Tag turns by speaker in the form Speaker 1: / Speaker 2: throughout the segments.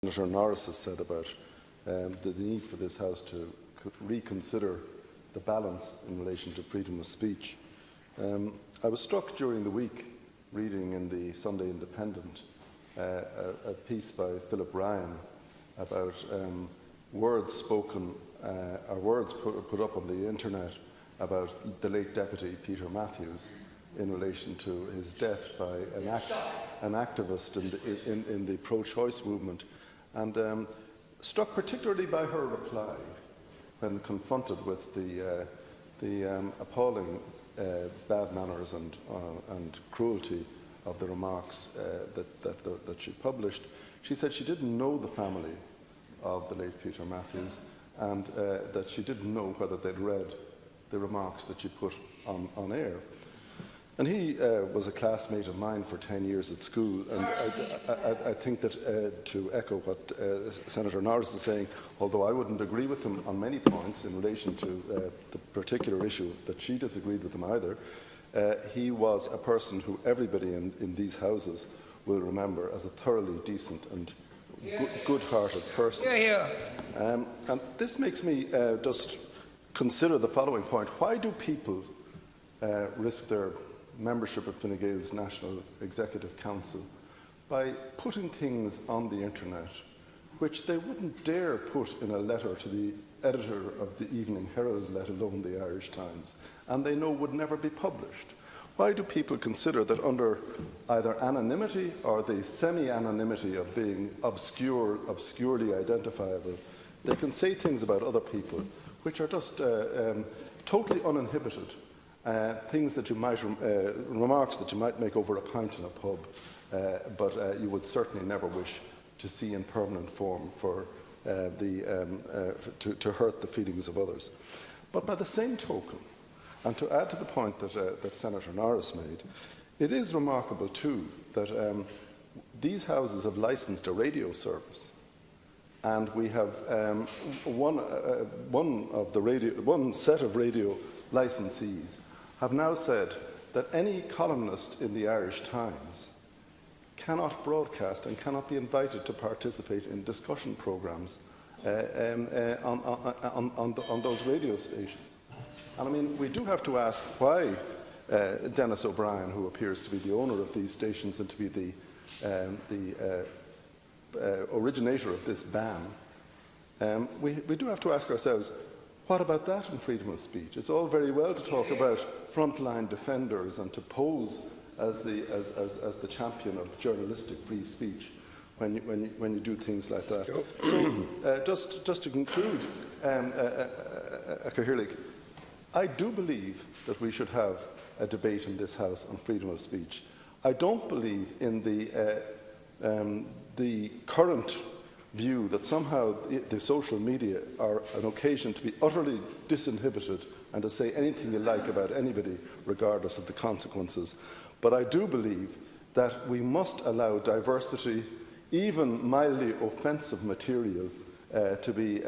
Speaker 1: Senator Norris has said about the need for this House to reconsider the balance in relation to freedom of speech. I was struck during the week reading in the Sunday Independent a piece by Philip Ryan about words spoken or words put up on the internet about the late Deputy Peter Matthews in relation to his death by an activist in the pro-choice movement, and struck particularly by her reply when confronted with the appalling bad manners and cruelty of the remarks that she published. She said she didn't know the family of the late Peter Matthews, and that she didn't know whether they'd read the remarks that she put on air. And he was a classmate of mine for 10 years at school, and I think that to echo what Senator Norris is saying, although I wouldn't agree with him on many points in relation to the particular issue that she disagreed with him either, he was a person who everybody in these houses will remember as a thoroughly decent and good-hearted person. And this makes me just consider the following point. Why do people risk their membership of Fine Gael's National Executive Council by putting things on the internet which they wouldn't dare put in a letter to the editor of the Evening Herald, let alone the Irish Times, and they know would never be published? Why do people consider that under either anonymity or the semi-anonymity of being obscurely identifiable, they can say things about other people which are just totally uninhibited? Things that you might, remarks that you might make over a pint in a pub, but you would certainly never wish to see in permanent form for to hurt the feelings of others. But by the same token, and to add to the point that Senator Norris made, it is remarkable too that these houses have licensed a radio service, and we have one set of radio licensees have now said that any columnist in the Irish Times cannot broadcast and cannot be invited to participate in discussion programmes on those radio stations. And I mean, we do have to ask why Denis O'Brien, who appears to be the owner of these stations and to be the originator of this ban, we do have to ask ourselves, what about that in freedom of speech? It's all very well to talk about frontline defenders and to pose as the champion of journalistic free speech when you do things like that. So, just to conclude, Cathaoirleach, I do believe that we should have a debate in this House on freedom of speech. I don't believe in the current view that somehow the social media are an occasion to be utterly disinhibited and to say anything you like about anybody regardless of the consequences. But I do believe that we must allow diversity, even mildly offensive material, to be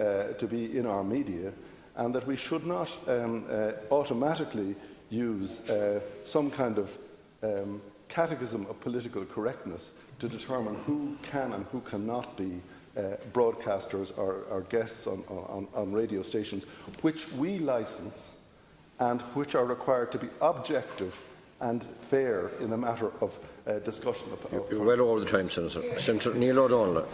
Speaker 1: in our media, and that we should not automatically use some kind of catechism of political correctness to determine who can and who cannot be broadcasters or guests on radio stations, which we licence and which are required to be objective and fair in the matter of discussion.
Speaker 2: You're well over the time, Senator. Senator Neil O'Donnell.